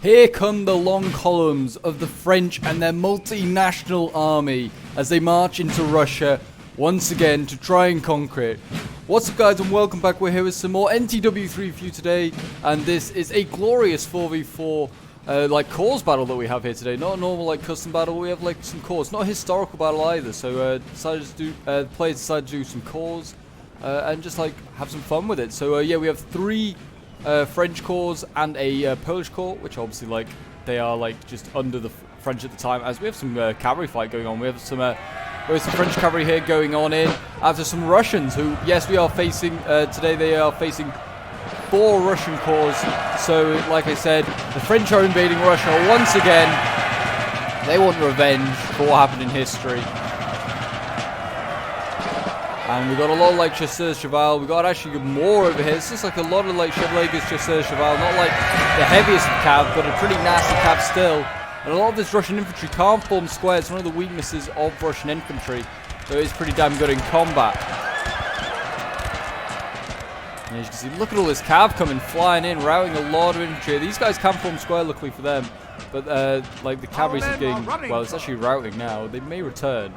Here come the long columns of the French and their multinational army as they march into Russia once again to try and conquer it. What's up, guys, and welcome back. We're here with some more NTW3 for you today, and this is a glorious 4v4 like cause battle that we have here today. Not a normal like custom battle. We have like some cause, not a historical battle either. So players decided to do some cause and just like have some fun with it. So yeah, we have three French corps and a Polish corps, which obviously like they are like just under the French at the time. As we have some cavalry fight going on. We have some French cavalry here going on in after some Russians who, yes, we are facing today. They are facing 4 Russian corps. So like I said, the French are invading Russia once again. They want revenge for what happened in history. And we got a lot of like chasseurs cheval. We got actually more over here. It's just like a lot of like chevaliers chasseurs cheval. Not like the heaviest cav, but a pretty nasty cav still. And a lot of this Russian infantry can't form squares. One of the weaknesses of Russian infantry, though it's pretty damn good in combat. And as you can see, look at all this cav coming flying in, routing a lot of infantry. These guys can form square, luckily for them. But like the cavalry's getting, well, it's actually routing now. They may return.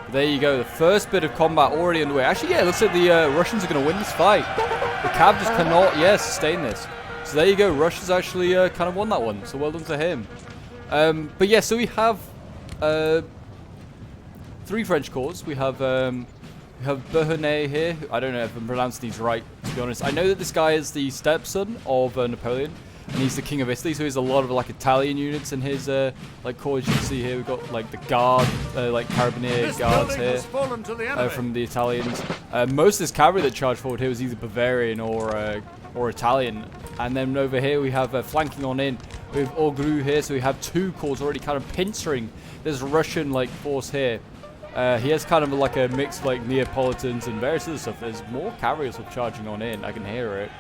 But there you go, the first bit of combat already underway. Actually, yeah, it looks like the Russians are going to win this fight. The cav just cannot, sustain this. So there you go, Russia's actually kind of won that one. So well done to him. But yeah, so we have 3 French corps. We have Beauharnais here. I don't know if I'm pronouncing these right, to be honest. I know that this guy is the stepson of Napoleon, and he's the king of Italy. So he has a lot of like Italian units in his like corps. As you can see here, we've got like the guard, like carabinier guards here from the Italians. Most of this cavalry that charged forward here was either Bavarian or Italian. And then over here we have flanking on in with Orgru here, so we have 2 corps already kind of pincering this Russian like force here. He has kind of like a mix of like Neapolitans and various other stuff. There's more cavalry also charging on in. I can hear it.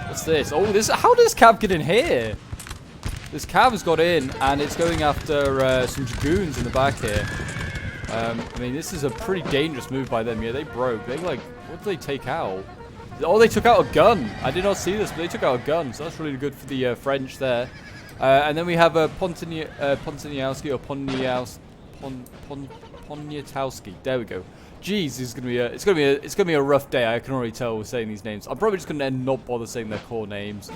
What's this? Oh, this. How does cav get in here? This cav has got in and it's going after some dragoons in the back here. I mean, this is a pretty dangerous move by them. Yeah, they broke. They like, what did they take out? Oh, they took out a gun. I did not see this, but they took out a gun, so that's really good for the French there. And then we have Poniatowski or Poniatowski. There we go. Jeez, it's gonna be a rough day. I can already tell we're saying these names. I'm probably just gonna not bother saying their core names.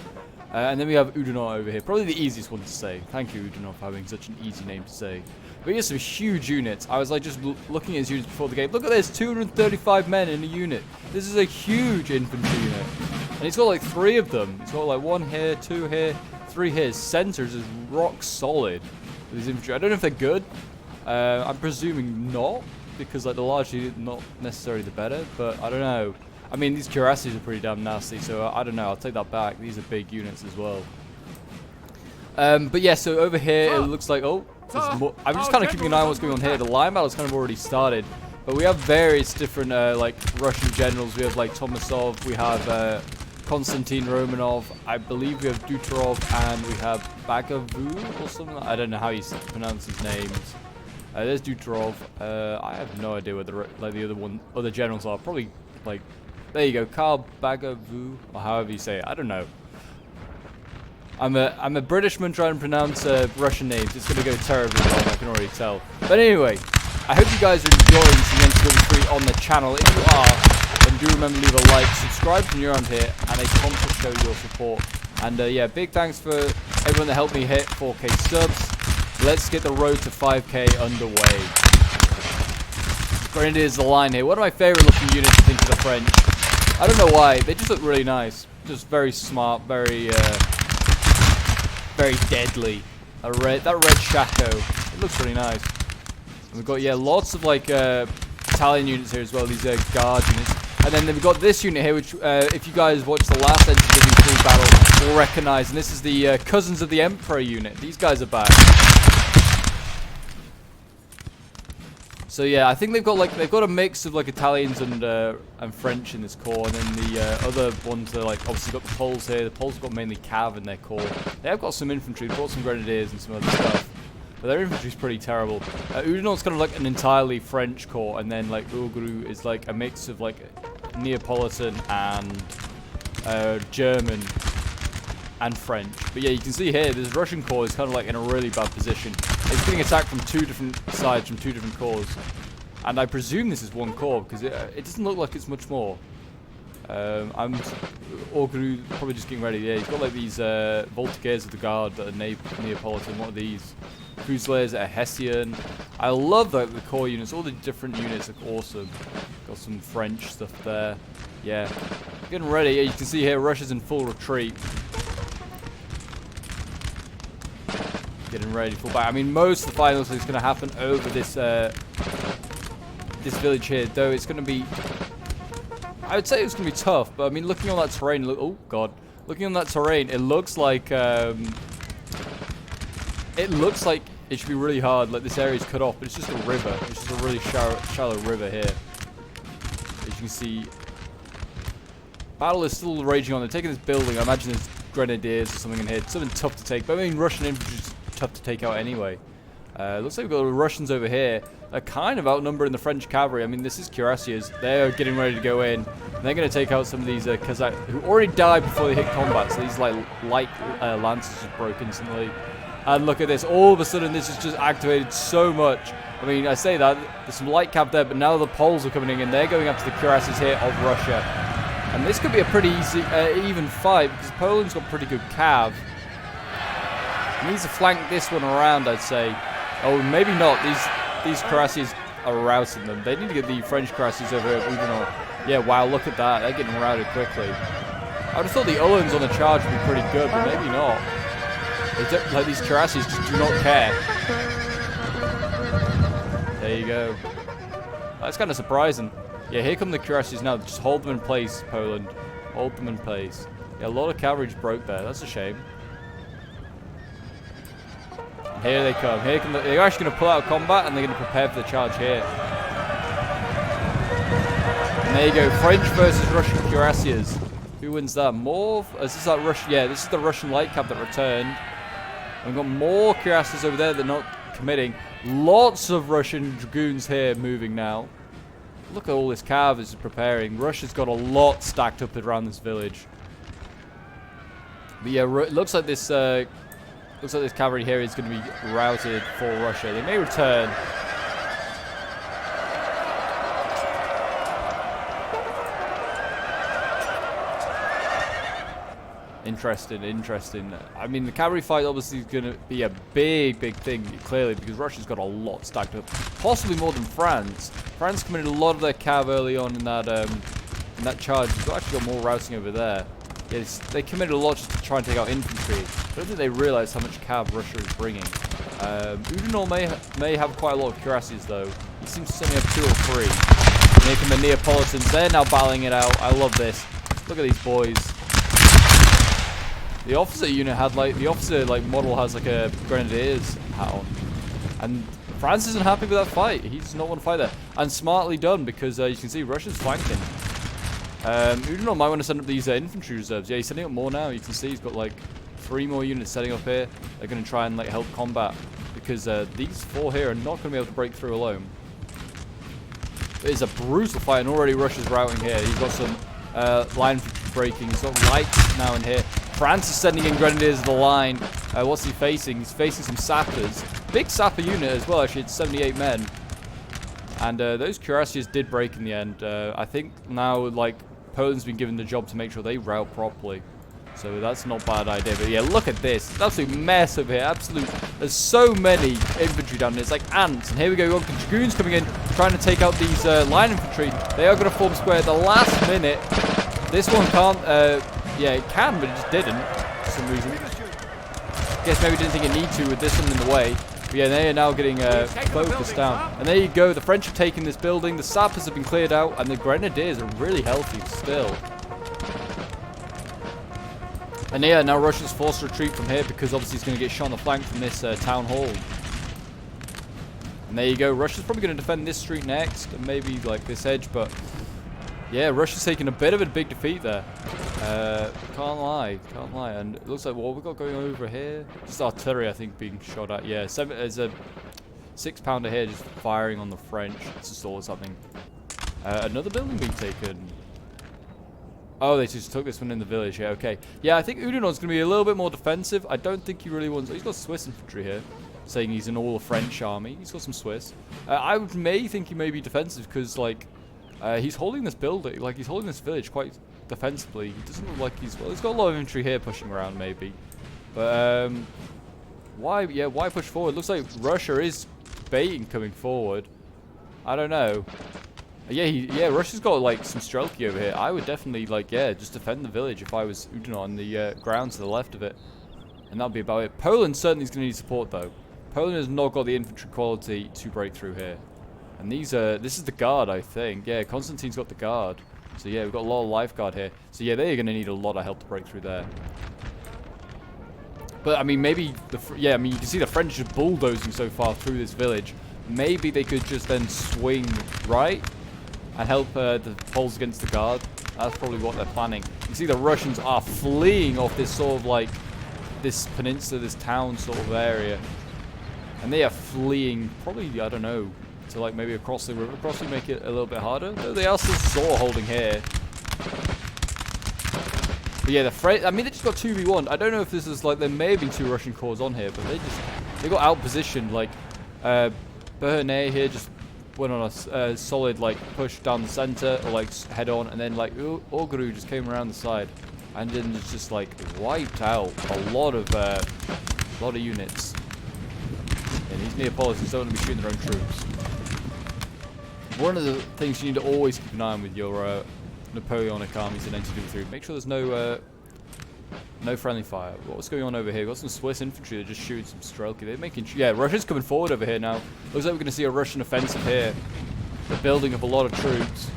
And then we have Oudinot over here, probably the easiest one to say. Thank you, Oudinot, for having such an easy name to say. But he has some huge units. I was like just looking at his units before the game. Look at this, 235 men in a unit. This is a huge infantry unit. And he's got like 3 of them. He's got like 1 here, 2 here, 3 here. His centers is rock solid with his infantry. I don't know if they're good. I'm presuming not, because like the largely not necessarily the better, but I don't know. I mean, these cuirasses are pretty damn nasty, so I don't know. I'll take that back. These are big units as well. But yeah, so over here it looks like I'm just kind of keeping an eye on what's going on here. The line battle's kind of already started, but we have various different like Russian generals. We have like Tomasov, we have Konstantin Romanov, I believe we have Dutarov, and we have Bagavu or something. I don't know how you pronounce his names. There's Dutarov. I have no idea what the other generals are. Probably like, there you go, Karl Bagavu, or however you say it. I don't know. I'm a Britishman trying to pronounce Russian names. It's going to go terribly wrong, I can already tell. But anyway, I hope you guys are enjoying some NTW3 on the channel. If you are, then do remember to leave a like, subscribe if you're around here, and a comment to show your support. And yeah, big thanks for everyone that helped me hit 4K subs. Let's get the road to 5K underway. Grenadiers the line here. One of my favorite looking units, I think, for the French. I don't know why. They just look really nice. Just very smart, very deadly. That red shako. It looks really nice. And we've got, yeah, lots of like Italian units here as well. These guard units. And then we've got this unit here, which if you guys watched the last NTW3 battle, will recognize. And this is the Cousins of the Emperor unit. These guys are back. So yeah, I think they've got a mix of like Italians and French in this corps, and then the other ones are like obviously got the Poles here. The Poles have got mainly cav in their corps. They have got some infantry, they've got some grenadiers and some other stuff, but their infantry's pretty terrible. Oudinot's kind of like an entirely French corps, and then like Urgru is like a mix of like Neapolitan and German and French. But yeah, you can see here, this Russian corps is kind of like in a really bad position. It's getting attacked from 2 different sides, from 2 different corps. And I presume this is 1 corps, because it doesn't look like it's much more. I'm probably just getting ready. Yeah, he's got like these Voltigeurs of the Guard that are Neapolitan. What are these? Fusiliers that are Hessian. I love the core units. All the different units look awesome. Got some French stuff there. Yeah. Getting ready. Yeah, you can see here Russia's in full retreat. Getting ready to fall back. I mean, most of the finals is going to happen over this this village here, though it's going to be... I would say it's going to be tough, but I mean, looking on that terrain... oh, God. Looking on that terrain, it looks like... it looks like it should be really hard. Like, this area is cut off, but it's just a river. It's just a really shallow river here. As you can see... Battle is still raging on. They're taking this building. I imagine there's grenadiers or something in here. Something tough to take. But I mean, Russian infantry tough to take out anyway. Looks like we've got the Russians over here. They're kind of outnumbering the French cavalry. I mean, this is cuirassiers. They're getting ready to go in. They're going to take out some of these Kazakhs who already died before they hit combat. So these like light lances just broke instantly. And look at this. All of a sudden, this is just activated so much. I mean, I say that. There's some light cav there, but now the Poles are coming in and they're going after the cuirassiers here of Russia. And this could be a pretty easy, even fight because Poland's got pretty good cav. Needs to flank this one around, I'd say. Oh, maybe not. These cuirassiers are routing them. They need to get the French cuirassiers over here. Yeah, wow, look at that. They're getting routed quickly. I would have thought the Uhlans on the charge would be pretty good, but maybe not. Like, these cuirassiers just do not care. There you go. That's kind of surprising. Yeah, here come the cuirassiers now. Just hold them in place, Poland. Hold them in place. Yeah, a lot of cavalry just broke there. That's a shame. Here they come. Here come they're actually going to pull out of combat and they're going to prepare for the charge here. And there you go. French versus Russian cuirassiers. Who wins that? More? Is this that Russian? Yeah, this is the Russian light cav that returned. We've got more cuirassiers over there that are not committing. Lots of Russian dragoons here moving now. Look at all this cav is preparing. Russia's got a lot stacked up around this village. But yeah, it looks like this cavalry here is going to be routed for Russia. They may return. Interesting. I mean, the cavalry fight obviously is going to be a big thing, clearly, because Russia's got a lot stacked up. Possibly more than France. France committed a lot of their cav early on in that charge. They've actually got more routing over there. Yes, they committed a lot just to try and take out infantry. I don't think they realise how much cav Russia is bringing. Udinol may have quite a lot of cuirassiers, though. He seems to only have 2 or 3. And here come the Neapolitans. They're now battling it out. I love this. Look at these boys. The officer unit had the officer model has like a grenadiers hat on, and France isn't happy with that fight. He does not want to fight there, and smartly done because you can see Russia's flanking. Udinol might want to send up these infantry reserves. Yeah, he's sending up more now. You can see he's got like 3 more units setting up here. They're going to try and help combat because these 4 here are not going to be able to break through alone. It is a brutal fight, and already Russia's routing here. He's got some line infantry breaking. He's got lights now in here. France is sending in grenadiers of the line. What's he facing? He's facing some sappers. Big sapper unit as well, actually. It's 78 men. And those cuirassiers did break in the end. I think now, Poland's been given the job to make sure they route properly. So that's not a bad idea. But yeah, look at this. It's an absolute mess over here. There's so many infantry down here. It's like ants. And here we go. We've got the dragoons coming in, trying to take out these line infantry. They are going to form square at the last minute. This one can't... yeah, it can, but it just didn't for some reason. Guess maybe didn't think it needed to with this one in the way. But yeah, they are now getting focused down. And there you go. The French have taken this building. The sappers have been cleared out. And the grenadiers are really healthy still. And yeah, now Russia's forced to retreat from here because obviously it's going to get shot on the flank from this town hall. And there you go. Russia's probably going to defend this street next. And maybe this edge, but... yeah, Russia's taking a bit of a big defeat there. Can't lie. And it looks like what we've got going over here. Just artillery, I think, being shot at. Yeah, there's a 6-pounder here just firing on the French. It's just all something. Another building being taken. Oh, they just took this one in the village. Yeah, okay. Yeah, I think Oudinot's going to be a little bit more defensive. I don't think he really wants... He's got Swiss infantry here, saying he's in all the French army. He's got some Swiss. May think he may be defensive because, like, he's holding this building. Like, he's holding this village quite defensively. He doesn't look like he's... Well, he's got a lot of infantry here pushing around, maybe. But, why... Yeah, why push forward? Looks like Russia is baiting coming forward. I don't know. Yeah, Russia's got, like, some Strelki over here. I would definitely, like, yeah, just defend the village if I was Oudinot on the ground to the left of it. And that'll be about it. Poland certainly is going to need support, though. Poland has not got the infantry quality to break through here. And these this is the guard, I think. Yeah, Constantine's got the guard. So, yeah, we've got a lot of lifeguard here. So, yeah, they're going to need a lot of help to break through there. But, I mean, maybe... Yeah, I mean, you can see the French are bulldozing so far through this village. Maybe they could just then swing right and help the Poles against the guard. That's probably what they're planning. You see the Russians are fleeing off this sort of like, this peninsula, this town sort of area. And they are fleeing, probably, I don't know, to like maybe across the river crossing, make it a little bit harder. Though they are still sort of holding here. But yeah, the French, I mean, they just got 2v1. I don't know if this is like, there may have been 2 Russian corps on here, but they got outpositioned. Like, Bernay here just went on a solid like push down the center or like head on, and then like Ogru just came around the side and then just like wiped out a lot of units. And these Neapolitans don't want to be shooting their own troops. One of the things you need to always keep an eye on with your Napoleonic armies in NTW, make sure there's no friendly fire. What's going on over here? We've got some Swiss infantry that just shooting some Strelki. They're making... Yeah, Russia's coming forward over here now. Looks like we're going to see a Russian offensive here. They're building up a lot of troops.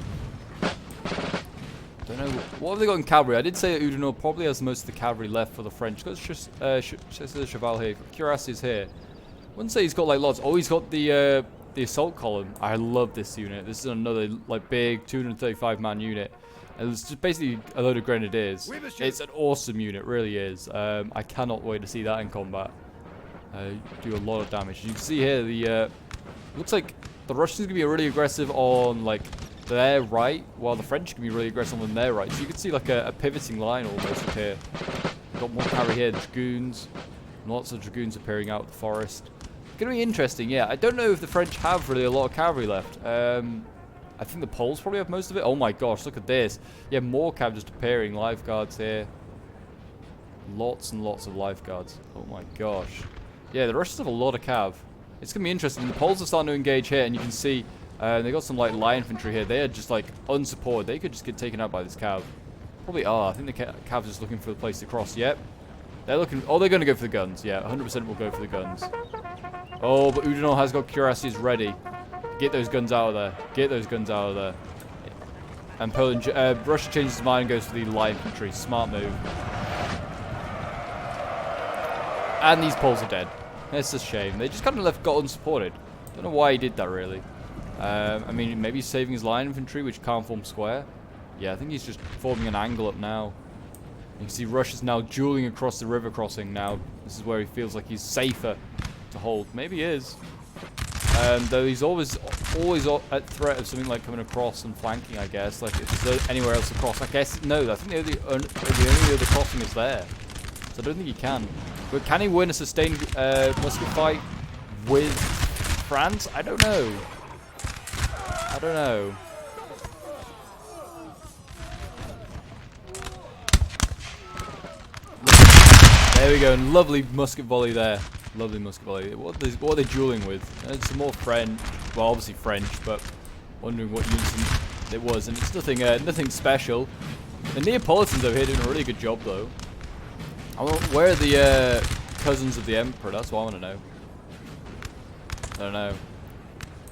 Don't know... What have they got in cavalry? I did say that Oudinot probably has most of the cavalry left for the French. Got Cheval here. Cuirassiers here. Wouldn't say he's got like lots. Oh, he's got the assault column. I love this unit. This is another like big 235-man unit. And it's just basically a load of grenadiers. It's an awesome unit, really is. I cannot wait to see that in combat. Do a lot of damage. As you can see here, the looks like the Russians can be really aggressive on like their right, while the French can be really aggressive on their right. So you can see like a pivoting line almost up here. Got more cavalry here, dragoons. Lots of dragoons appearing out of the forest. Gonna be interesting, yeah. I don't know if the French have really a lot of cavalry left. I think the Poles probably have most of it. Oh my gosh, look at this. Yeah, more cav just appearing. Lifeguards here. Lots and lots of lifeguards. Oh my gosh. Yeah, the Russians have a lot of cav. It's going to be interesting. The Poles are starting to engage here, and you can see they got some like light infantry here. They are just like unsupported. They could just get taken out by this cav. Probably are. I think the cav's just looking for the place to cross. Yep. They're looking... Oh, they're going to go for the guns. Yeah, 100% will go for the guns. Oh, but Oudinot has got cuirassiers ready. Get those guns out of there. Get those guns out of there. And Poland, Russia changes his mind and goes for the light infantry. Smart move. And these Poles are dead. It's a shame. They just kind of got unsupported. Don't know why he did that, really. I mean, maybe he's saving his line infantry, which can't form square. Yeah, I think he's just forming an angle up now. You can see Russia's now dueling across the river crossing now. This is where he feels like he's safer to hold. Maybe he is. Though he's always at threat of something like coming across and flanking, I guess. Like, if there's anywhere else to cross. I guess, no, I think the only other crossing is there. So I don't think he can. But can he win a sustained musket fight with France? I don't know. I don't know. There we go, and lovely musket volley there. Lovely musket volley. What are they dueling with? Some more French. Well, obviously French, but wondering what unison it was. And it's nothing special. The Neapolitans over here doing a really good job, though. Where are the cousins of the Emperor? That's what I want to know. I don't know.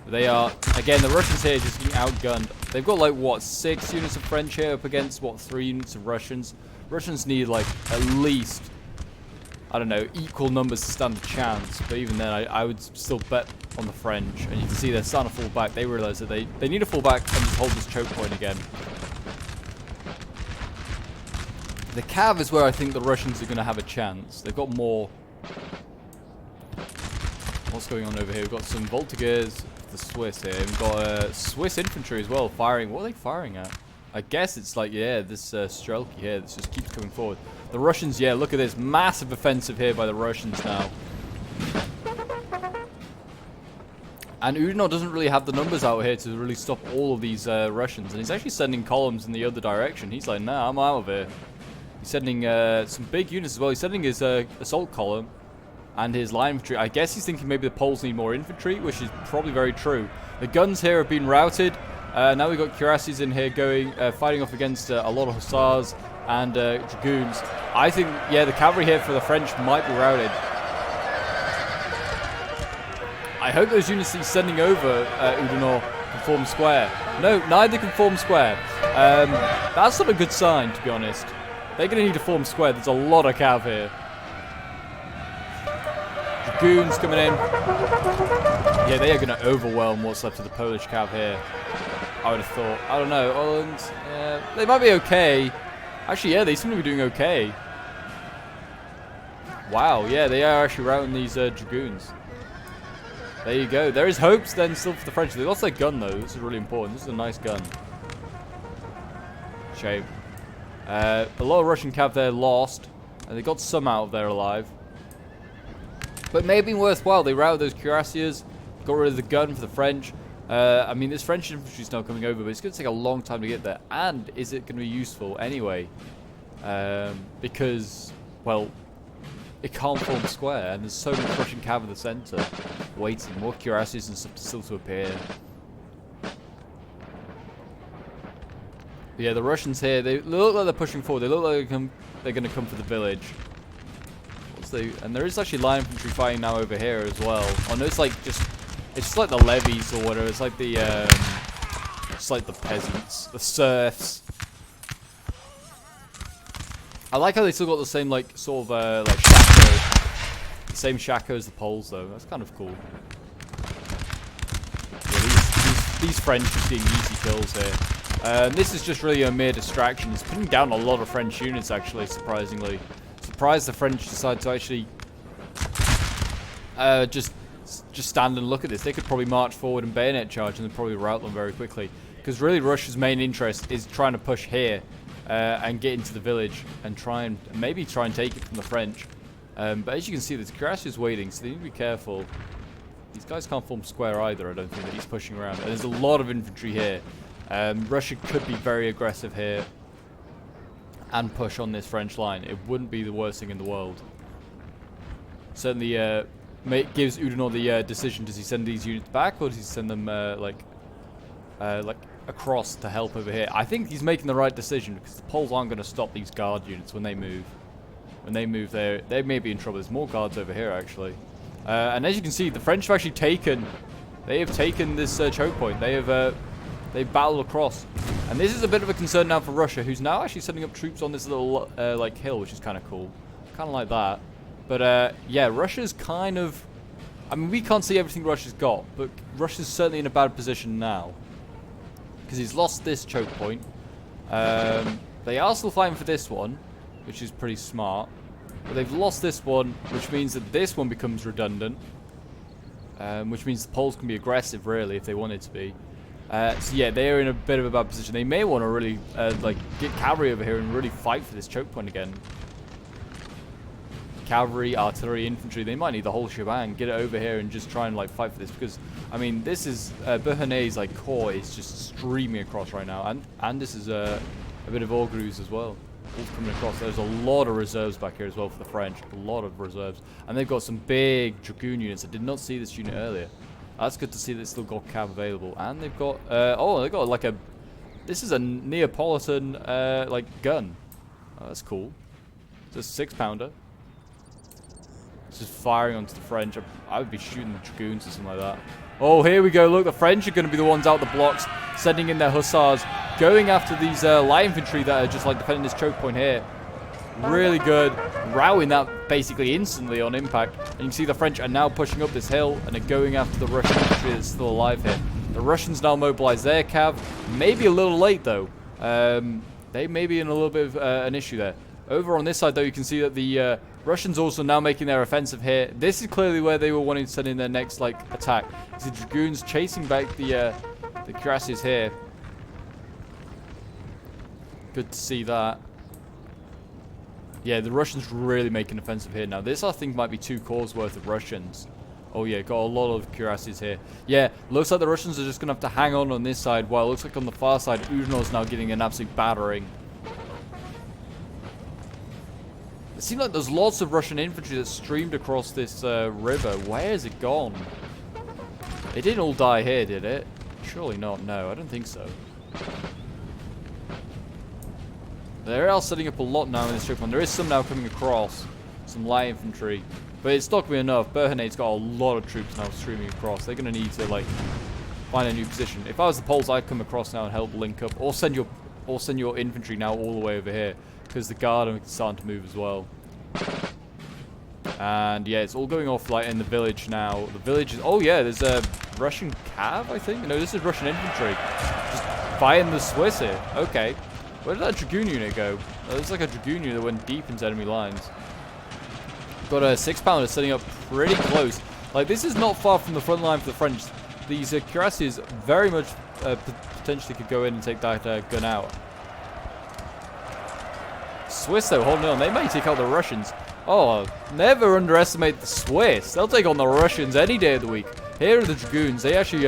They are, again, the Russians here just getting outgunned. They've got, like, what, 6 units of French here up against, what, 3 units of Russians? Russians need, like, at least... I don't know, equal numbers to stand a chance, but even then I would still bet on the French. And you can see they're starting to fall back. They realise that they need to fall back and just hold this choke point again. The Cav is where I think the Russians are going to have a chance. They've got more... What's going on over here? We've got some Voltigeurs, the Swiss here. We've got Swiss infantry as well firing. What are they firing at? I guess it's like, yeah, this Strelky here that just keeps coming forward. The Russians, yeah, look at this. Massive offensive here by the Russians now. And Udinot doesn't really have the numbers out here to really stop all of these Russians. And he's actually sending columns in the other direction. He's like, nah, I'm out of here. He's sending some big units as well. He's sending his assault column and his line infantry. I guess he's thinking maybe the Poles need more infantry, which is probably very true. The guns here have been routed. Now we've got cuirassiers in here going, fighting off against a lot of hussars and dragoons. I think, yeah, the cavalry here for the French might be routed. I hope those units he's sending over Udinot can form square. No, neither can form square. That's not a good sign, to be honest. They're going to need to form square. There's a lot of cav here. Dragoons coming in. Yeah, they are going to overwhelm what's left of the Polish cav here. I would have thought. I don't know. Holland, they might be okay. Actually, yeah, they seem to be doing okay. Wow, yeah, they are actually routing these dragoons. There you go. There is hopes then still for the French. They lost their gun though. This is really important. This is a nice gun. Shame. A lot of Russian cav there lost. And they got some out of there alive. But maybe worthwhile. They routed those cuirassiers. Got rid of the gun for the French. I mean, this French infantry is now coming over, but it's going to take a long time to get there. And is it going to be useful anyway? Because, well, it can't form square, and there's so much Russian cav in the centre, waiting. More cuirassiers and stuff still to appear. But yeah, the Russians here, they look like they're pushing forward. They look like they're going to come for the village. And there is actually line infantry fighting now over here as well. Oh no, it's just like the levies or whatever. It's like the peasants, the serfs. I like how they still got the same like sort of like shako, the same shako as the Poles though. That's kind of cool. Yeah, these French are getting easy kills here. This is just really a mere distraction. It's putting down a lot of French units actually, surprisingly. Surprised the French decided to actually just stand and look at this. They could probably march forward and bayonet charge and then probably rout them very quickly. Because really Russia's main interest is trying to push here and get into the village and maybe try and take it from the French. But as you can see, the cuirassiers waiting, so they need to be careful. These guys can't form square either, I don't think, that he's pushing around. And there's a lot of infantry here. Russia could be very aggressive here and push on this French line. It wouldn't be the worst thing in the world. Certainly gives Udinot the decision. Does he send these units back, or does he send them like across to help over here? I think he's making the right decision, because the Poles aren't going to stop these guard units when they move. When they move, they may be in trouble. There's more guards over here actually. And as you can see, the French have actually taken. They have taken this choke point. They've battled across. And this is a bit of a concern now for Russia, who's now actually setting up troops on this little like hill, which is kind of cool. Kind of like that. But yeah, Russia's kind of... I mean, we can't see everything Russia's got, but Russia's certainly in a bad position now. Because he's lost this choke point. They are still fighting for this one, which is pretty smart. But they've lost this one, which means that this one becomes redundant. Which means the Poles can be aggressive, really, if they wanted to be. So yeah, they are in a bit of a bad position. They may want to really like get cavalry over here and really fight for this choke point again. Cavalry, artillery, infantry, they might need the whole shebang. Get it over here and just try and like fight for this, because I mean, this is Beauharnais' like core is just streaming across right now, and this is a bit of Orgreaves as well. All coming across. There's a lot of reserves back here as well for the French. A lot of reserves, and they've got some big dragoon units. I did not see this unit earlier. That's good to see that they've still got cav available, and they've got oh, they've got like a. This is a Neapolitan like gun. Oh, that's cool. It's a 6-pounder. Just firing onto the French. I would be shooting the dragoons or something like that. Oh, here we go. Look, the French are going to be the ones out the blocks, sending in their hussars, going after these light infantry that are just like defending this choke point here. Really good. Routing that basically instantly on impact. And you can see the French are now pushing up this hill and are going after the Russian infantry that's still alive here. The Russians now mobilize their cav. Maybe a little late, though. They may be in a little bit of an issue there. Over on this side, though, you can see that the Russians also now making their offensive here. This is clearly where they were wanting to send in their next like attack. The dragoons chasing back the cuirassiers here. Good to see that. Yeah, the Russians really make an offensive here. Now, this, I think, might be 2 corps worth of Russians. Oh, yeah, got a lot of cuirassies here. Yeah, looks like the Russians are just going to have to hang on this side, while it looks like on the far side, Udanor's now getting an absolute battering. It seems like there's lots of Russian infantry that streamed across this river. Where has it gone? It didn't all die here, did it? Surely not. No, I don't think so. They're all setting up a lot now in this strip one. There is some now coming across. Some light infantry. But it's not going to be enough. Berhane's got a lot of troops now streaming across. They're going to need to, like, find a new position. If I was the Poles, I'd come across now and help link up. Or send your infantry now all the way over here. Because the guard are starting to move as well. And yeah, it's all going off like in the village now. The village is... Oh yeah, there's a Russian cav, I think. No, this is Russian infantry. Just fighting the Swiss here. Okay. Where did that Dragoon unit go? Oh, there's like a Dragoon unit that went deep into enemy lines. Got a 6-pounder sitting up pretty close. Like, this is not far from the front line for the French. These cuirassiers very much potentially could go in and take that gun out. Swiss, though, holding on. They may take out the Russians. Oh, never underestimate the Swiss. They'll take on the Russians any day of the week. Here are the Dragoons. They actually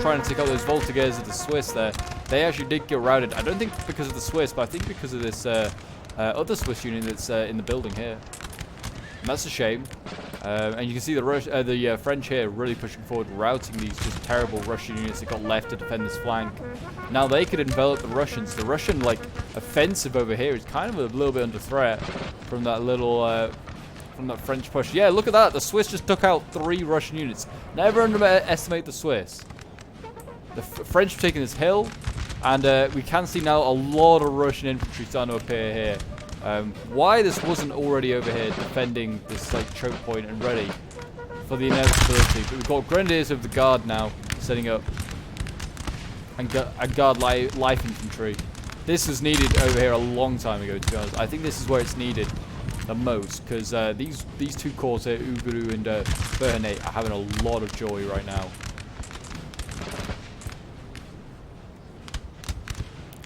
trying to take out those Voltigeurs of the Swiss there. They actually did get routed. I don't think because of the Swiss, but I think because of this other Swiss unit that's in the building here. And that's a shame. And you can see the French here really pushing forward, routing these just terrible Russian units that got left to defend this flank. Now they could envelop the Russians. The Russian, like, offensive over here is kind of a little bit under threat from that little, from that French push. Yeah, look at that. The Swiss just took out 3 Russian units. Never underestimate the Swiss. The French have taken this hill, and we can see now a lot of Russian infantry starting to appear here. Why this wasn't already over here defending this like choke point and ready for the inevitability. But we've got Grenadiers of the Guard now setting up, and Guard life infantry. This was needed over here a long time ago, to be honest. I think this is where it's needed the most, because these 2 corps here, Uguru and Berhane, are having a lot of joy right now.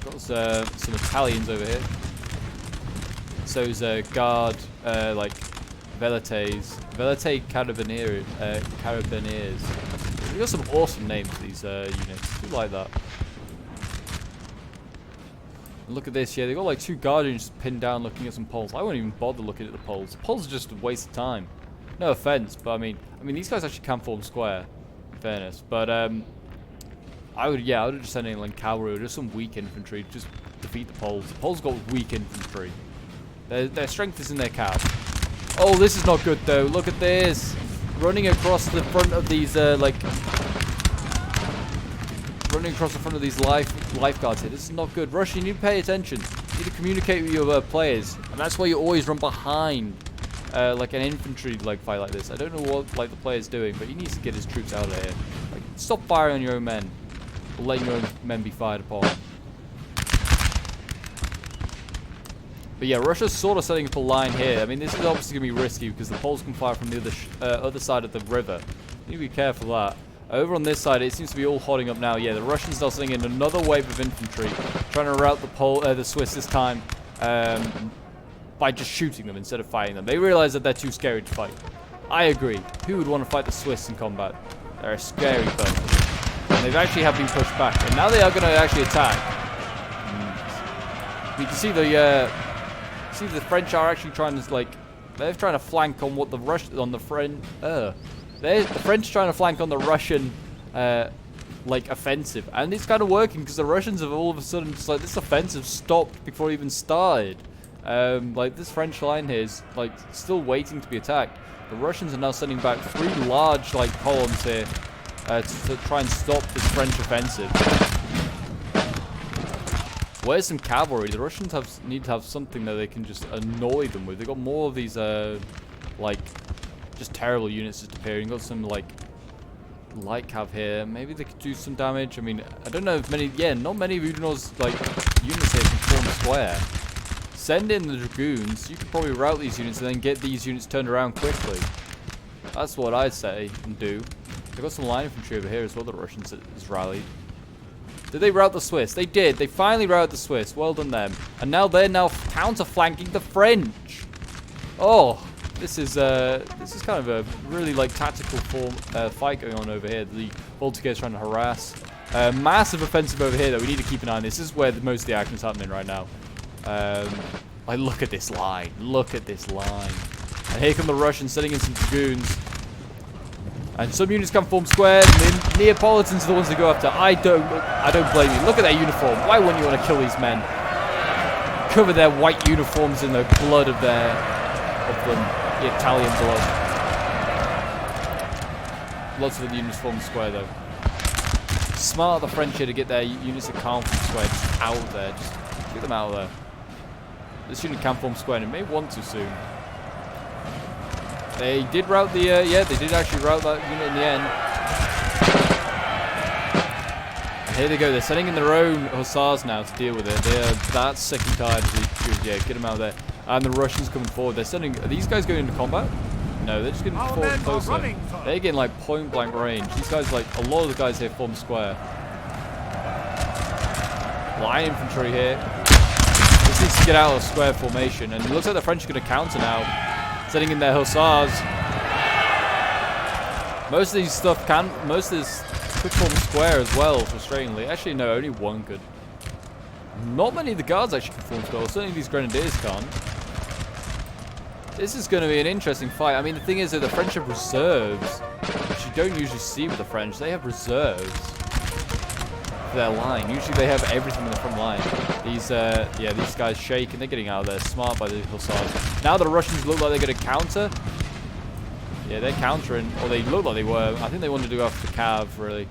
Got some Italians over here. So is Guard, like, Velite Carabineers. We've got some awesome names for these units. I do like that. And look at this, yeah, they got like 2 Guardians pinned down looking at some Poles. I won't even bother looking at the Poles. The Poles are just a waste of time. No offense, but I mean these guys actually can form square, in fairness. But I would have just sent in like cavalry or just some weak infantry, just defeat the Poles. The Poles got weak infantry. Their strength is in their cav. Oh, this is not good though. Look at this. Running across the front of these lifeguards here. This is not good. Russia, you need to pay attention. You need to communicate with your players, and that's why you always run behind like an infantry fight like this. I don't know what the player's doing, but he needs to get his troops out of here. Like, stop firing on your own men, or letting your own men be fired upon. But yeah, Russia's sort of setting up a line here. I mean, this is obviously going to be risky because the Poles can fire from the other side of the river. You need to be careful of that. Over on this side, it seems to be all holding up now. Yeah, the Russians are sending in another wave of infantry, trying to rout the Swiss this time by just shooting them instead of fighting them. They realize that they're too scary to fight. I agree. Who would want to fight the Swiss in combat? They're a scary bunch. And they've actually have been pushed back, and now they are going to actually attack. You can see the French are actually trying to they're trying to flank on what the French trying to flank on the Russian offensive, and it's kind of working because the Russians have all of a sudden just this offensive stopped before it even started. This French line here is still waiting to be attacked. The Russians are now sending back 3 large columns here to try and stop this French offensive. Where's some cavalry? The Russians need to have something that they can just annoy them with. They got more of these just terrible units just appearing. Got some light cav here. Maybe they could do some damage. I mean, I don't know if many. Yeah, not many of Udanor's units here can form a square. Send in the Dragoons. You could probably rout these units and then get these units turned around quickly. That's what I'd say and do. They've got some line infantry over here as well. The Russians has rallied. Did they rout the Swiss? They did. They finally routed the Swiss. Well done them. And now they're counter-flanking the French. Oh, this is kind of a really like tactical fight going on over here. The Voltigeurs trying to harass. Massive offensive over here, though. We need to keep an eye on this. This is where most of the action is happening right now. Like, look at this line. Look at this line. And here come the Russians sending in some dragoons. And some units come form square. And the Neapolitans are the ones to go after. I don't blame you. Look at their uniform. Why wouldn't you want to kill these men? Cover their white uniforms in the blood of the Italian blood. Lots of the units form square, though. Smart of the French here to get their units that can't form square just out of there. Just get them out of there. This unit can form square, and it may want to soon. They did rout the, yeah, they did actually rout that unit in the end. And here they go. They're sending in their own hussars now to deal with it. They're that sick and tired of these crews. Yeah, get them out of there. And the Russians coming forward. They're sending. Are these guys going into combat? No, they're just getting forward closer. They're getting like point blank range. These guys, like a lot of the guys here, form square. Line infantry here. This needs to get out of square formation, and it looks like the French are going to counter now, sending in their hussars. Most of these most of this could form square as well, frustratingly. Actually, no, only one could. Not many of the guards actually can form square. Certainly these grenadiers can't. This is going to be an interesting fight. I mean, the thing is that the French have reserves, which you don't usually see with the French. They have reserves for their line. Usually they have everything in the front line. These, yeah, these guys shake and they're getting out of there. Smart by the hussars. Now the Russians look like they're going to counter. Yeah, they're countering, or they look like they were. I think they wanted to go after the Cav, really.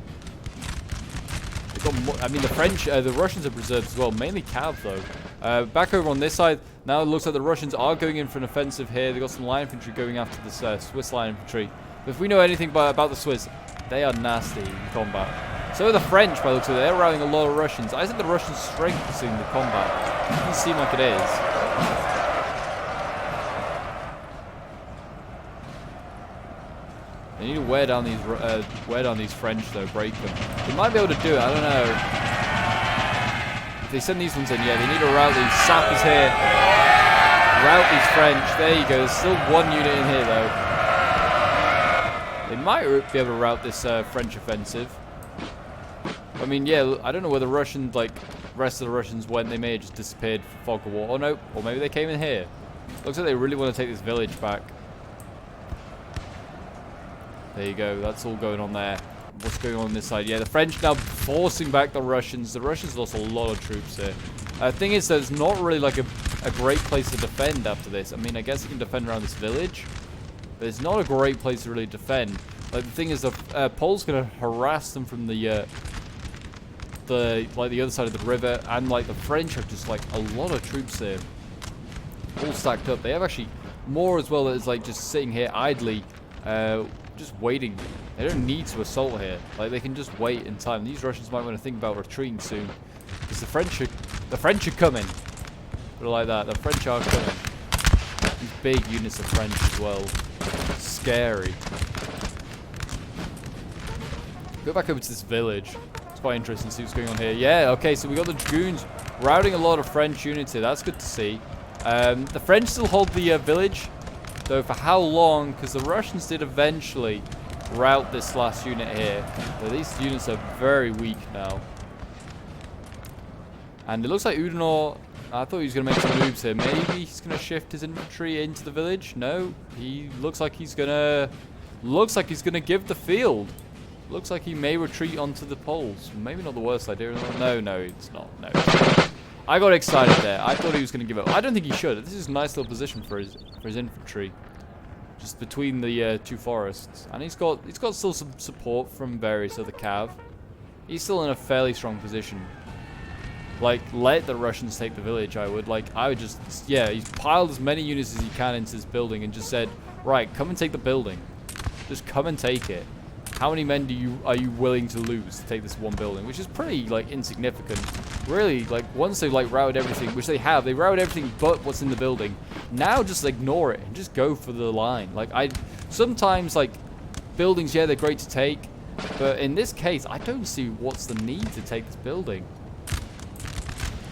They've got more, I mean, the French, the Russians have reserves as well, mainly Cav though. Back over on this side, now it looks like the Russians are going in for an offensive here. They've got some line infantry going after this Swiss line infantry. But if we know anything about the Swiss, they are nasty in combat. So are the French, by the looks of it. They're routing a lot of Russians. I think the Russian strength is in the combat. It doesn't seem like it is. They need to wear down these French though, break them. They might be able to do it. I don't know. If they send these ones in, yeah, they need to rout these sappers here. Rout these French. There you go. There's still one unit in here though. They might be able to rout this French offensive. I mean, yeah, I don't know where the Russians, like, rest of the Russians went. They may have just disappeared for fog of war. Oh no, or maybe they came in here. Looks like they really want to take this village back. There you go. That's all going on there. What's going on this side? Yeah, the French now forcing back the Russians. The Russians lost a lot of troops here. The thing is that it's not really like a great place to defend after this. I mean, I guess you can defend around this village, but it's not a great place to really defend. Like, the thing is, the Poles going to harass them from the other side of the river, and like the French have just like a lot of troops here, all stacked up. They have actually more as well that is like just sitting here idly, just waiting. They don't need to assault here. Like, they can just wait in time. These Russians might want to think about retreating soon, because the French are coming. But like that, the French are coming. These big units of French as well. Scary. Go back over to this village. It's quite interesting to see what's going on here. Yeah, okay, so we got the dragoons routing a lot of French units here. That's good to see. The French still hold the village, though for how long? Because the Russians did eventually rout this last unit here. So these units are very weak now. And it looks like Oudinot, I thought he was going to make some moves here. Maybe he's going to shift his infantry into the village. No, he looks like he's going to give the field. Looks like he may retreat onto the Poles. Maybe not the worst idea. No, it's not. No. I got excited there. I thought he was going to give up. I don't think he should. This is a nice little position for his infantry, just between the two forests. And he's got still some support from various other cav. He's still in a fairly strong position. Like, let the Russians take the village. I would just, yeah. He's piled as many units as he can into this building and just said, right, come and take the building. Just come and take it. How many men are you willing to lose to take this one building? Which is pretty, like, insignificant. Really, like, once they've, like, routed everything, which they have, they routed everything but what's in the building. Now just ignore it and just go for the line. Like, sometimes, like, buildings, yeah, they're great to take, But in this case, I don't see what's the need to take this building.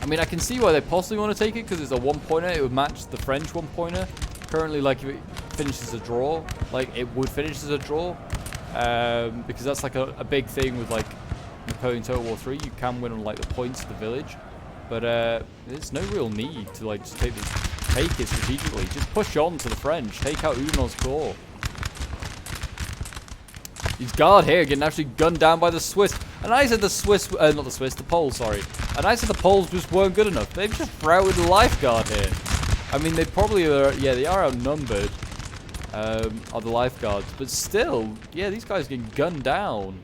I mean, I can see why they possibly want to take it, because it's a one-pointer. It would match the French one-pointer. Currently, like, if it finishes a draw, like, it would finish as a draw. Because that's, like, a big thing with, like, Napoleon Total War 3. You can win on, like, the points of the village. But there's no real need to, like, just take it strategically. Just push on to the French. Take out Oudinot's corps. He's guard here getting actually gunned down by the Swiss. And I said the Swiss, not the Swiss, the Poles, sorry. And I said the Poles just weren't good enough. They've just routed the lifeguard here. I mean, they probably are, yeah, they are outnumbered, are the lifeguards. But still, yeah, these guys getting gunned down.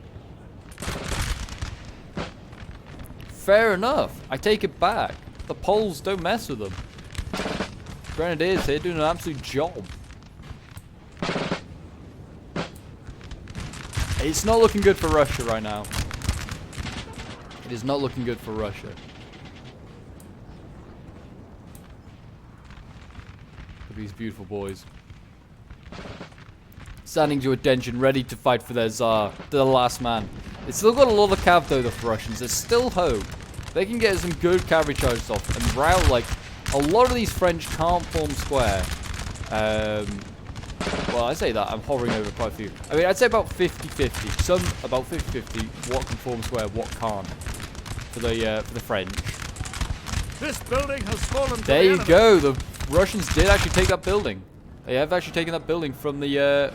Fair enough. I take it back. The Poles don't mess with them. Grenadiers here doing an absolute job. It's not looking good for Russia right now. It is not looking good for Russia. Look at these beautiful boys. Standing to attention, ready to fight for their Tsar. The last man. It's still got a lot of cav though, the Russians. There's still hope. They can get some good cavalry charges off and rout, like, a lot of these French can't form square. Well, I say that, I'm hovering over quite a few. I mean, I'd say about 50-50. Some about 50-50, what can form square, what can't. For the French. This building has fallen. There you go, the Russians did actually take that building. They have actually taken that building from the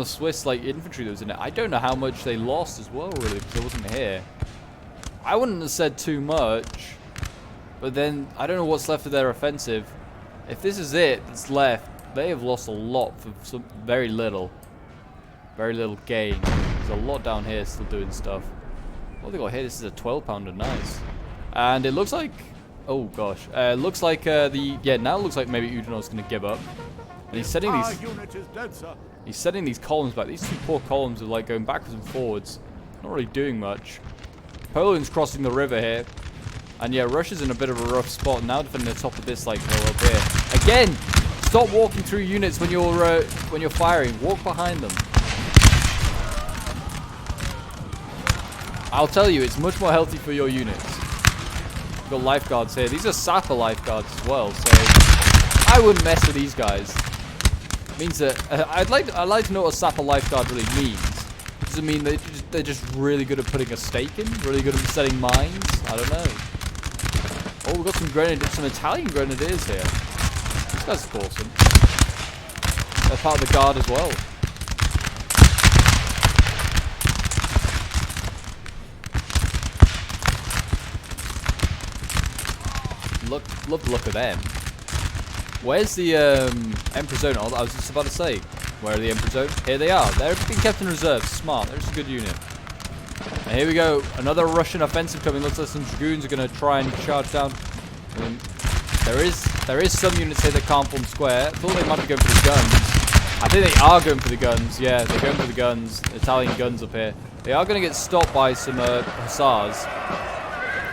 Swiss, like, infantry that was in it. I don't know how much they lost as well, really, because I wasn't here. I wouldn't have said too much. But then, I don't know what's left of their offensive. If this is it that's left, they have lost a lot for some very little. Very little gain. There's a lot down here still doing stuff. What have they got here? This is a 12-pounder, nice. And it looks like, oh gosh, looks like now it looks like maybe Oudinot's going to give up. And he's setting these. Unit is dead, sir. He's setting these columns back. These two poor columns are like going backwards and forwards, not really doing much. Poland's crossing the river here. And yeah, Russia's in a bit of a rough spot now, defending the top of this, like, hill up here. Again, stop walking through units when you're firing. Walk behind them. I'll tell you, it's much more healthy for your units. You've got lifeguards here. These are sapper lifeguards as well, so I wouldn't mess with these guys. It means that I'd like to know what a sapper lifeguard really means. Does it mean they're just really good at putting a stake in? Really good at setting mines? I don't know. Oh, we've got some Italian grenadiers here. These guys are awesome. They're part of the guard as well. Love the look of them. Where's the Emperor Zone? I was just about to say. Where are the Emperor Zone? Here they are. They're being kept in reserve. Smart. They're just a good unit. And here we go. Another Russian offensive coming. Looks like some dragoons are going to try and charge down. I mean, there is some units here that can't form square. I thought they might be going for the guns. I think they are going for the guns. Yeah, they're going for the guns. Italian guns up here. They are going to get stopped by some hussars.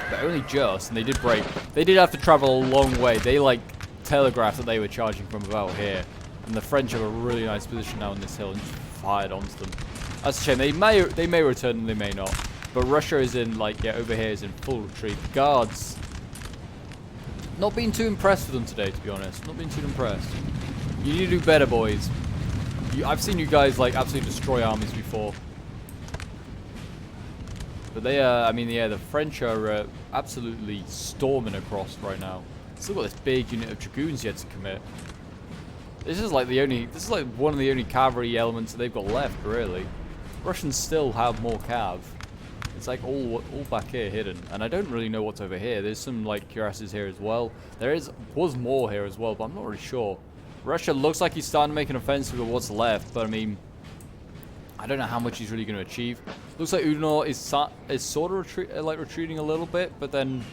But only just. And they did break. They did have to travel a long way. They, like, telegraphed that they were charging from about here. And the French have a really nice position now on this hill and just fired onto them. That's a shame. They may return and they may not. But Russia is in, like, yeah, over here is in full retreat. The guards, not being too impressed with them today, to be honest. Not being too impressed. You need to do better, boys. I've seen you guys, like, absolutely destroy armies before. But they I mean, yeah, the French are absolutely storming across right now. Still got this big unit of dragoons yet to commit. This is like one of the only cavalry elements that they've got left, really. Russians still have more cav. It's like all back here hidden, and I don't really know what's over here. There's some, like, cuirasses here as well. Was more here as well, but I'm not really sure. Russia looks like he's starting to make an offensive with what's left, but I mean, I don't know how much he's really going to achieve. Looks like Oudinot is sort of retreating a little bit, but then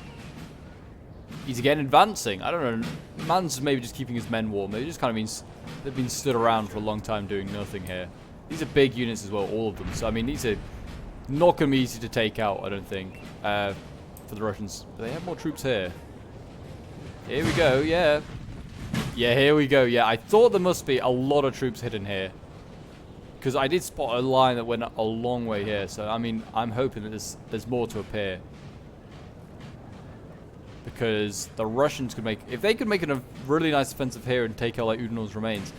he's again advancing. I don't know. Man's maybe just keeping his men warm. They just kind of they've been stood around for a long time doing nothing here. These are big units as well, all of them. So I mean, these are not going to be easy to take out, I don't think, for the Russians. But they have more troops here. Here we go. Yeah. Yeah, here we go. Yeah, I thought there must be a lot of troops hidden here. because I did spot a line that went a long way here. So I mean, I'm hoping that there's more to appear, because the Russians could make, if they could make a really nice offensive here and take out like Udanor's remains,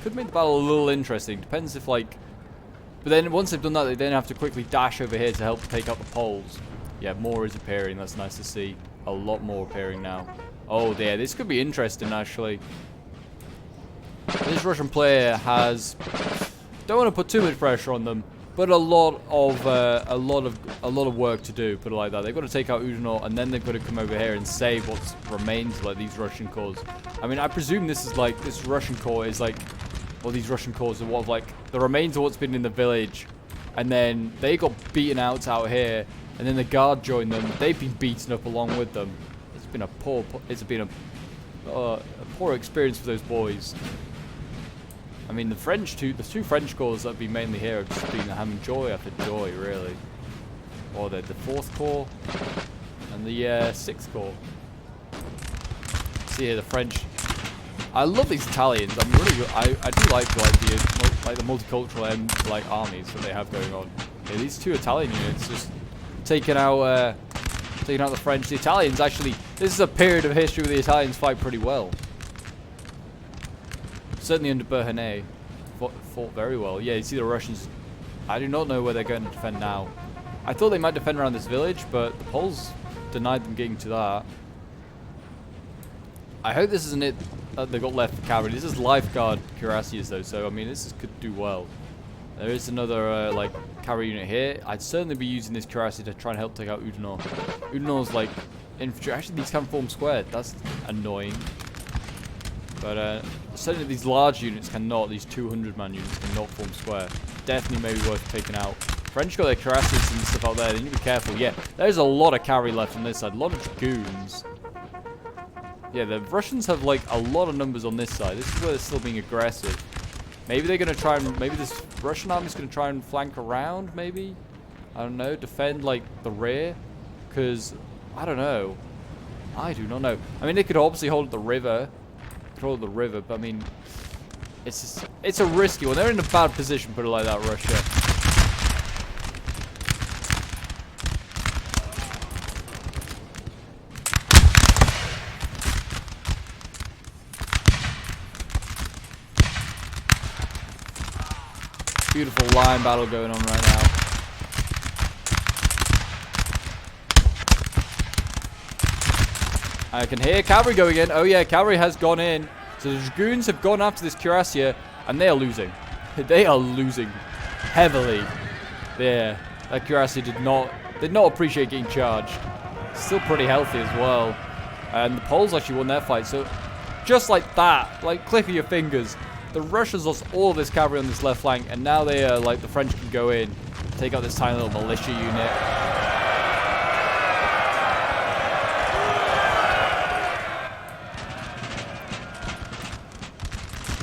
could make the battle a little interesting. Depends if like, but then once they've done that, they then have to quickly dash over here to help take out the Poles. Yeah, more is appearing. That's nice to see. A lot more appearing now. Oh, yeah, this could be interesting actually. This Russian player has, don't want to put too much pressure on them, but a lot of work to do. Put it like that. They've got to take out Udanor, and then they've got to come over here and save what remains of like these Russian corps. I mean, I presume this is like, this Russian corps is like, well, these Russian corps are what like the remains of what's been in the village, and then they got beaten out here, and then the guard joined them. They've been beaten up along with them. It's been a poor experience for those boys. I mean, the two French corps that have been mainly here have just been having joy after joy, really. Or the 4th Corps and the 6th Corps. See here, the French. I love these Italians. I'm really, I do like the multicultural armies that they have going on. Yeah, these 2 Italian units just taking out the French. The Italians actually. This is a period of history where the Italians fight pretty well. Certainly under Beauharnais, fought very well. Yeah, you see the Russians. I do not know where they're going to defend now. I thought they might defend around this village, but the Poles denied them getting to that. I hope this isn't it that they got left for cavalry. This is lifeguard cuirassiers though, so I mean this could do well. There is another like cavalry unit here. I'd certainly be using this cuirassier to try and help take out Udanor. Udanor's like infantry. Actually, these can form squared. That's annoying. But certainly these large units cannot. These 200-man units cannot form square. Definitely maybe worth taking out. French got their cuirassiers and stuff out there. They need to be careful. Yeah, there's a lot of cavalry left on this side. A lot of dragoons. Yeah, the Russians have like a lot of numbers on this side. This is where they're still being aggressive. Maybe they're going to try and, maybe this Russian army is going to try and flank around, maybe? I don't know, defend like the rear? Because, I don't know. I do not know. I mean, they could obviously hold the river. Control the river, but I mean, it's a risky one. They're in a bad position, put it like that, Russia. Beautiful line battle going on right now. I can hear cavalry going in. Oh yeah, cavalry has gone in. So the dragoons have gone after this cuirassier, and they are losing. They are losing heavily. There, that cuirassier did not appreciate getting charged. Still pretty healthy as well. And the Poles actually won their fight. So just like that, like click of your fingers, the Russians lost all of this cavalry on this left flank, and now they are like the French can go in, take out this tiny little militia unit.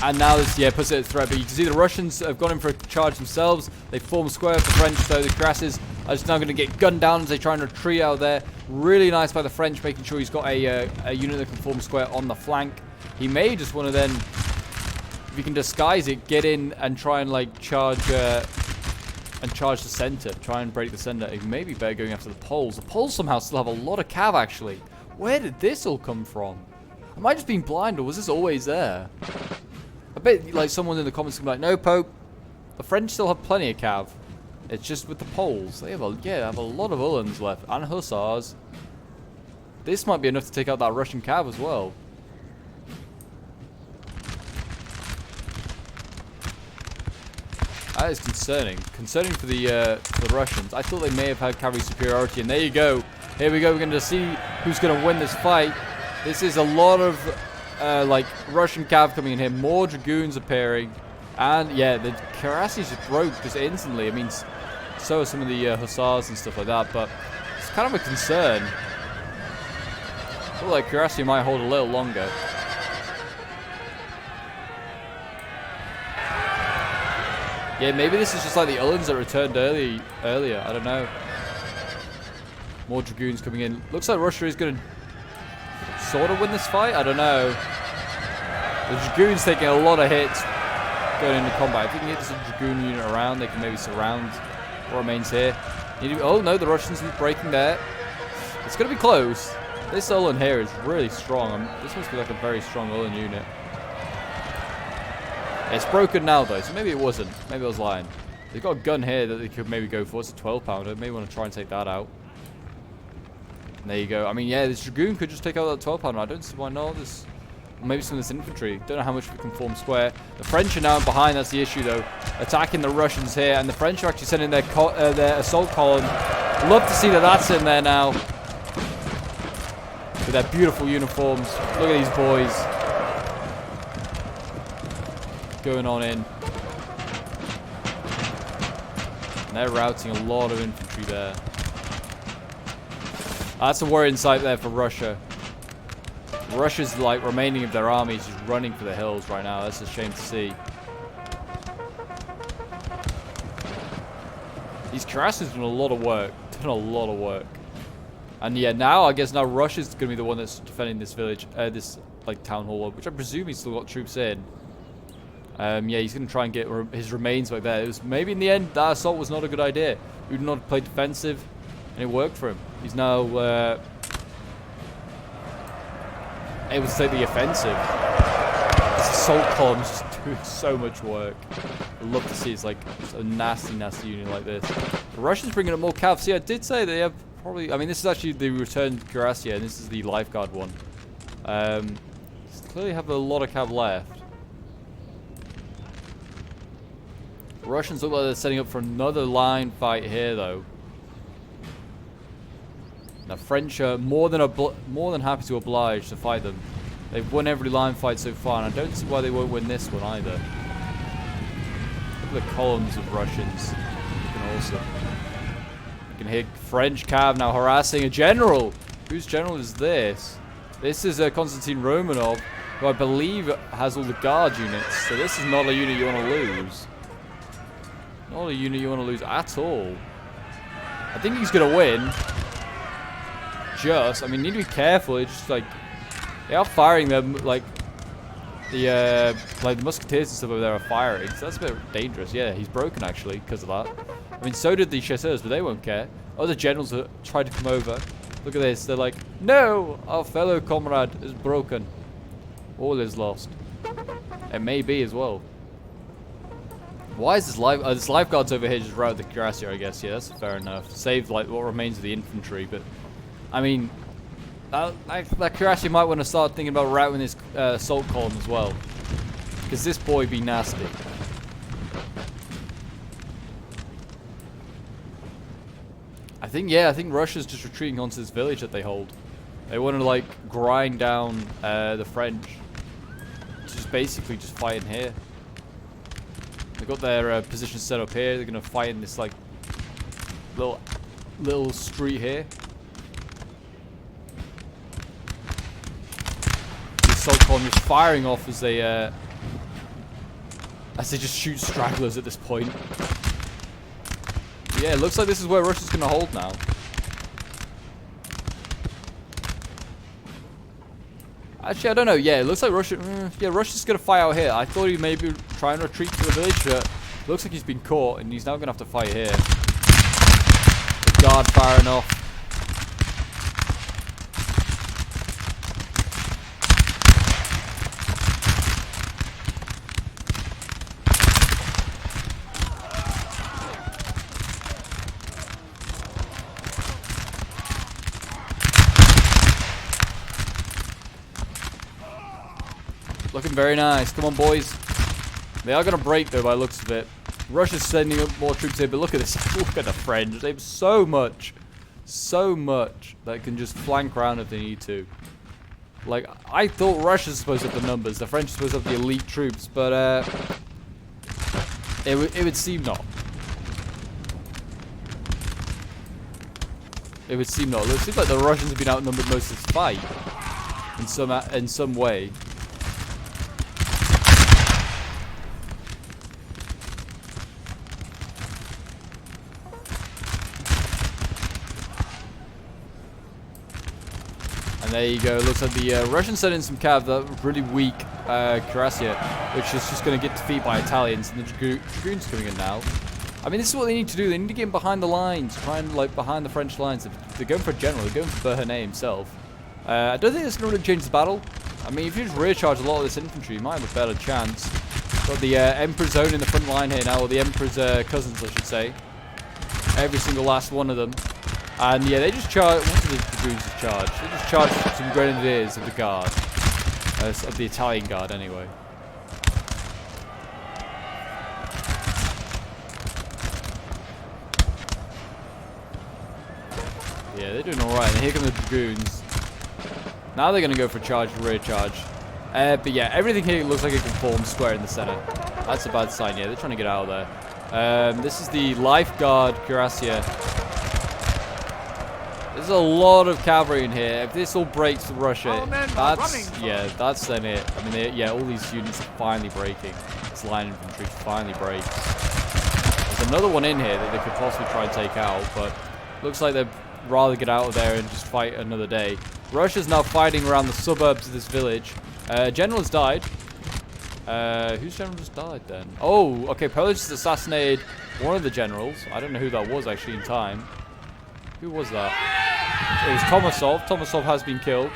And now this, yeah, puts it at threat. But you can see the Russians have gone in for a charge themselves. They form square with the French, so the cuirassiers are just now going to get gunned down as they try and retreat out there. Really nice by the French, making sure he's got a unit that can form square on the flank. He may just want to then, if he can disguise it, get in and try and like charge the center. Try and break the center. He may be better going after the Poles. The Poles somehow still have a lot of cav actually. Where did this all come from? Am I just being blind, or was this always there? I bet like someone in the comments can be like, no, Pope, the French still have plenty of cav. It's just with the Poles. They have a lot of Uhlans left and hussars. This might be enough to take out that Russian cav as well. That is concerning. Concerning for the Russians. I thought they may have had cavalry superiority, and there you go. Here we go. We're going to see who's going to win this fight. This is a lot of like Russian cav coming in here. More dragoons appearing, and yeah, the cuirassiers just broke just instantly. I mean, so are some of the hussars and stuff like that. But it's kind of a concern. I feel like cuirassier might hold a little longer. Yeah, maybe this is just like the Uhlans that returned earlier. I don't know. More dragoons coming in. Looks like Russia is going to sort of win this fight. I don't know. The dragoons taking a lot of hits. going into combat. If we can get this Dragoon unit around, they can maybe surround what remains here. Oh no, the Russians are breaking there. It's going to be close. This Ullin here is really strong. This must be like a very strong Ullin unit. It's broken now though, so maybe it wasn't. Maybe I was lying. They've got a gun here that they could maybe go for. It's a 12-pounder. Maybe want to try and take that out. And there you go. I mean, yeah, this Dragoon could just take out that 12-pounder. I don't see why not. Maybe some of this infantry. Don't know how much we can form square. The French are now behind. That's the issue, though. Attacking the Russians here, and the French are actually sending their assault column. Love to see that that's in there now. With their beautiful uniforms. Look at these boys. Going on in. And they're routing a lot of infantry there. That's a worrying sight there for Russia. Russia's like remaining of their army is just running for the hills right now. That's a shame to see. These Karasu's done a lot of work. And yeah, now I guess Russia's going to be the one that's defending this village, this like town hall, which I presume he's still got troops in. Yeah, he's going to try and get his remains back there. It was, maybe in the end that assault was not a good idea. Udinot played defensive, and it worked for him. He's now able to take the offensive. This assault column's just doing so much work. I'd love to see it's like a nasty unit like this. The Russians bringing up more cav. See, I did say they have probably. I mean, this is actually the returned Karasia, and this is the lifeguard one. Clearly have a lot of cav left. The Russians look like they're setting up for another line fight here, though. The French are more than happy to oblige to fight them. They've won every line fight so far, and I don't see why they won't win this one either. Look at the columns of Russians. Looking awesome. You can hear French cav now harassing a general. Whose general is this? This is Konstantin Romanov, who I believe has all the guard units. So this is not a unit you want to lose. Not a unit you want to lose at all. I think he's going to win. I mean, you need to be careful. It's just like they are firing them, like the musketeers and stuff over there are firing. So that's a bit dangerous. Yeah, he's broken actually because of that. I mean, so did the chasseurs, but they won't care. Other generals have tried to come over. Look at this. They're like, no, our fellow comrade is broken. All is lost. It may be as well. Why is this lifeguards over here just route the Karasia? I guess. Yeah, that's fair enough. Save like what remains of the infantry, but. I mean, that Karasia might want to start thinking about routing this assault column as well. Because this boy be nasty. I think Russia's just retreating onto this village that they hold. They want to, like, grind down the French. Just basically just fight in here. They've got their position set up here. They're going to fight in this, like, little street here. Assault column just firing off as they just shoot stragglers at this point. Yeah, it looks like this is where Russia's going to hold now. Actually, I don't know. Yeah, it looks like Russia's going to fight out here. I thought he may be trying to retreat to the village, but it looks like he's been caught, and he's now going to have to fight here. The guard firing off. Looking very nice. Come on, boys. They are going to break, though, by the looks of it. Russia's sending up more troops here, but look at this. Look at the French. They have so much that can just flank around if they need to. Like, I thought Russia's supposed to have the numbers. The French are supposed to have the elite troops, but it would seem not. It would seem not. It seems like the Russians have been outnumbered most of this fight in some way. And there you go. Looks like the Russians sent in some cav, that really weak cuirassier, which is just going to get defeated by Italians. And the dragoons coming in now. I mean, this is what they need to do. They need to get in behind the lines, try and like behind the French lines. They're going for a general. They're going for Bernay himself. I don't think it's going to really change the battle. I mean, if you just rear charge a lot of this infantry, you might have a better chance. Got the Emperor's Zone in the front line here now, or the Emperor's cousins, I should say. Every single last one of them. And yeah, they just charge. What do the dragoons just charge? They just charge some grenadiers of the guard, of the Italian guard, anyway. Yeah, they're doing all right. And here come the dragoons. Now they're going to go for charge, rear charge. But yeah, everything here looks like it can form square in the center. That's a bad sign. Yeah, they're trying to get out of there. This is the Lifeguard Cuirassier. There's a lot of cavalry in here. If this all breaks for Russia, that's then it. I mean, yeah, all these units are finally breaking. This line infantry finally breaks. There's another one in here that they could possibly try and take out, but looks like they'd rather get out of there and just fight another day. Russia's now fighting around the suburbs of this village. General has died. Whose general just died then? Oh, okay, Polish just assassinated one of the generals. I don't know who that was actually in time. Who was that? It was Tomasov. Tomasov has been killed.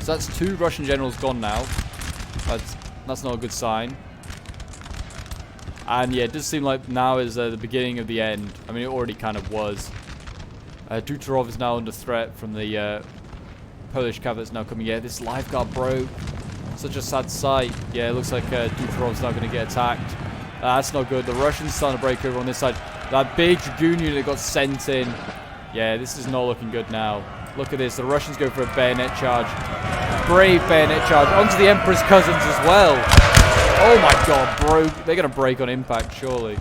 So that's 2 Russian generals gone now. That's not a good sign. And yeah, it does seem like now is the beginning of the end. I mean, it already kind of was. Dutarov is now under threat from the Polish cav that's now coming. Yeah, this lifeguard broke. Such a sad sight. Yeah, it looks like Dutarov's now going to get attacked. That's not good. The Russians starting to break over on this side. That big dragoon unit got sent in. Yeah, this is not looking good now. Look at this. The Russians go for a bayonet charge. Brave bayonet charge. Onto the Emperor's cousins as well. Oh my god, broke. They're going to break on impact, surely.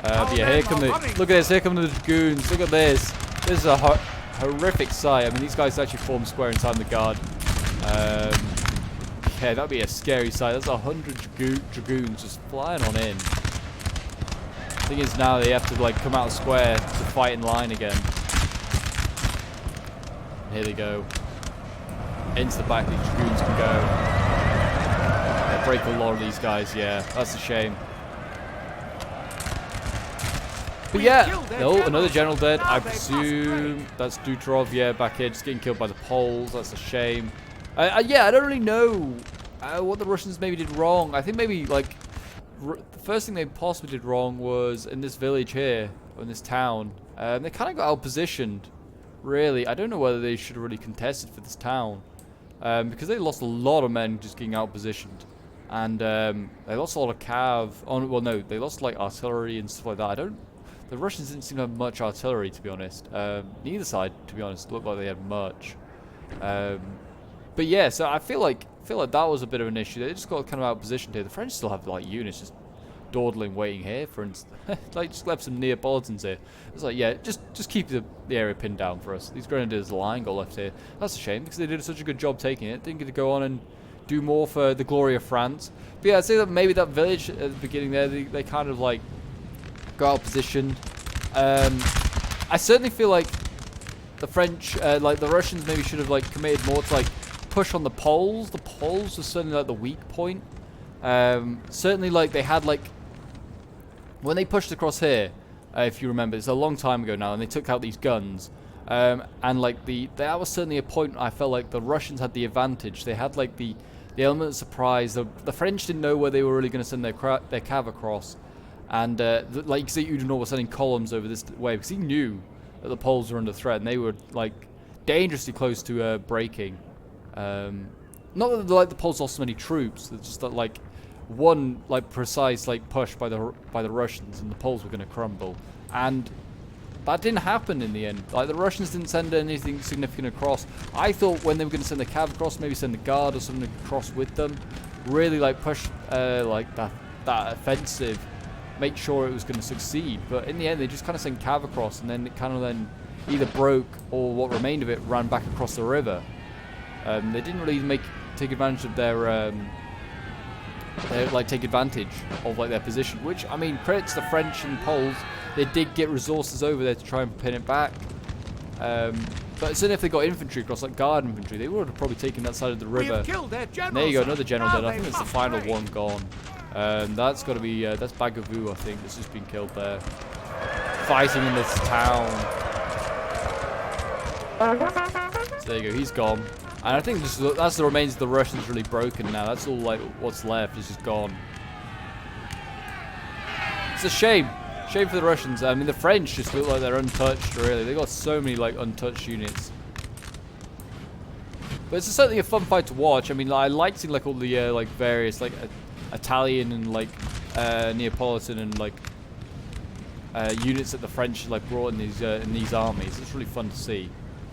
But yeah, here come the... Look at this. Here come the dragoons. Look at this. This is a horrific sight. I mean, these guys actually form square inside the guard. Yeah, that'd be a scary sight. That's 100 dragoons just flying on in. The thing is now they have to like come out of square to fight in line again. And here they go. Into the back, these dragoons can go. They break a lot of these guys, yeah. That's a shame. But yeah, no, another general dead. I presume that's Dutarov, yeah, back here, just getting killed by the Poles. That's a shame. Yeah, I don't really know what the Russians maybe did wrong. I think maybe, like, the first thing they possibly did wrong was in this village here, or in this town. They kind of got out-positioned, really. I don't know whether they should have really contested for this town. Because they lost a lot of men just getting out-positioned. And they lost a lot of cav. Oh, well, no, they lost, like, artillery and stuff like that. The Russians didn't seem to have much artillery, to be honest. Neither side, to be honest, looked like they had much. But yeah, so I feel like that was a bit of an issue. They just got kind of out-positioned here. The French still have like units just dawdling, waiting here. For instance, like just left some Neapolitans here. It's like, yeah, just keep the area pinned down for us. These grenadiers line got left here. That's a shame because they did such a good job taking it. Didn't get to go on and do more for the glory of France. But yeah, I'd say that maybe that village at the beginning there, they kind of like got out-positioned. I certainly feel like the French, like the Russians, maybe should have like committed more to like push on the Poles. The Poles were certainly like the weak point. Certainly like they had like when they pushed across here, if you remember, it's a long time ago now, and they took out these guns. And like that was certainly a point I felt like the Russians had the advantage. They had like the element of surprise. The French didn't know where they were really going to send their cav across, and like you see, Oudinot was sending columns over this way because he knew that the Poles were under threat and they were like dangerously close to breaking. Not that like the Poles lost so many troops. It's just that like one like precise like push by the Russians and the Poles were going to crumble, and that didn't happen in the end. Like the Russians didn't send anything significant across. I thought when they were going to send the cav across, maybe send the guard or something across with them, really like push like that offensive, make sure it was going to succeed. But in the end, they just kind of sent cav across, and then it kind of then either broke or what remained of it ran back across the river. They didn't really take advantage of their take advantage of like their position, which I mean credit to the French and Poles. They did get resources over there to try and pin it back. But certainly if they got infantry across, like guard infantry, they would have probably taken that side of the river. Killed their And general, there you go, sir. another general Now dead. I they think it's the must final pray. one gone. That's got to be, that's Bagavoo, I think, that's just been killed there. Fighting in this town. So there you go, he's gone. And I think that's the remains of the Russians really broken now. That's all like what's left, is just gone. It's a shame. Shame for the Russians. I mean, the French just look like they're untouched, really. They got so many, like, untouched units. But it's certainly a fun fight to watch. I mean, I like seeing, like, all the, like, various, like, Italian and, like, Neapolitan and, like, units that the French, like, brought in these armies. It's really fun to see.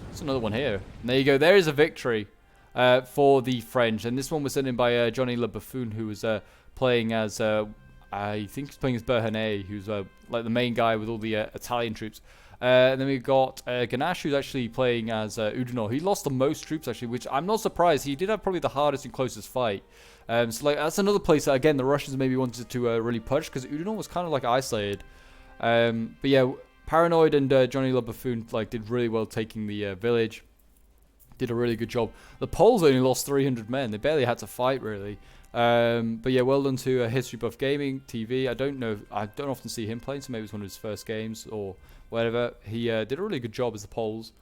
There's another one here. And there you go. There is a victory for the French. And this one was sent in by Johnny Le Buffoon, who was playing as... I think he's playing as Beauharnais, who's like the main guy with all the Italian troops. And then we've got Ganache, who's actually playing as Oudinot. He lost the most troops, actually, which I'm not surprised. He did have probably the hardest and closest fight. So like that's another place that, again, the Russians maybe wanted to really push, because Oudinot was kind of like isolated. But yeah, Paranoid and Johnny Le Buffoon like did really well taking the village. Did a really good job. The Poles only lost 300 men. They barely had to fight, really. But yeah, well done to History Buff Gaming TV. I don't often see him playing, so maybe it's one of his first games or whatever. He did a really good job as the Poles.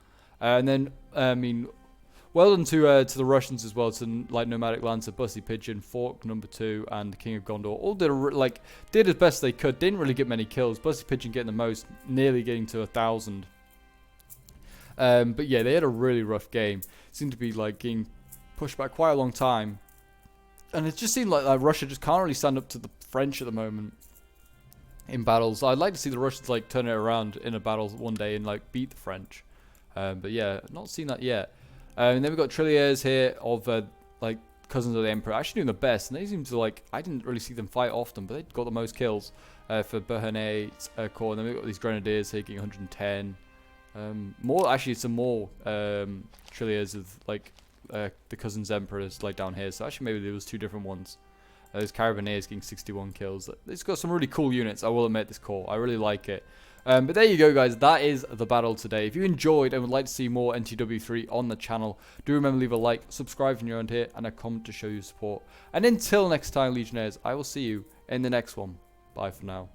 And then, I mean, well done to the Russians as well, to like Nomadic Lancer, Bussy Pigeon, Fork number 2, and the King of Gondor. All did as best they could. Didn't really get many kills. Bussy Pigeon getting the most, nearly getting to 1,000. But yeah, they had a really rough game. Seemed to be like getting pushed back quite a long time. And it just seemed like Russia just can't really stand up to the French at the moment in battles. I'd like to see the Russians like turn it around in a battle one day and like beat the French. But yeah, not seen that yet. And then we've got Trilliers here of like cousins of the Emperor, actually doing the best. And they seem to like, I didn't really see them fight often, but they got the most kills for Beauharnais corps. And then we've got these Grenadiers taking 110. Some more Trilliers of like the cousins emperors like down here. So actually maybe there was 2 different ones. Those Carabineers getting 61 kills. It's got some really cool units, I will admit, this corps. I really like it. But there you go, guys. That is the battle today. If you enjoyed and would like to see more NTW3 on the channel, do remember to leave a like, subscribe if you're around here, and a comment to show your support. And until next time, Legionnaires, I will see you in the next one. Bye for now.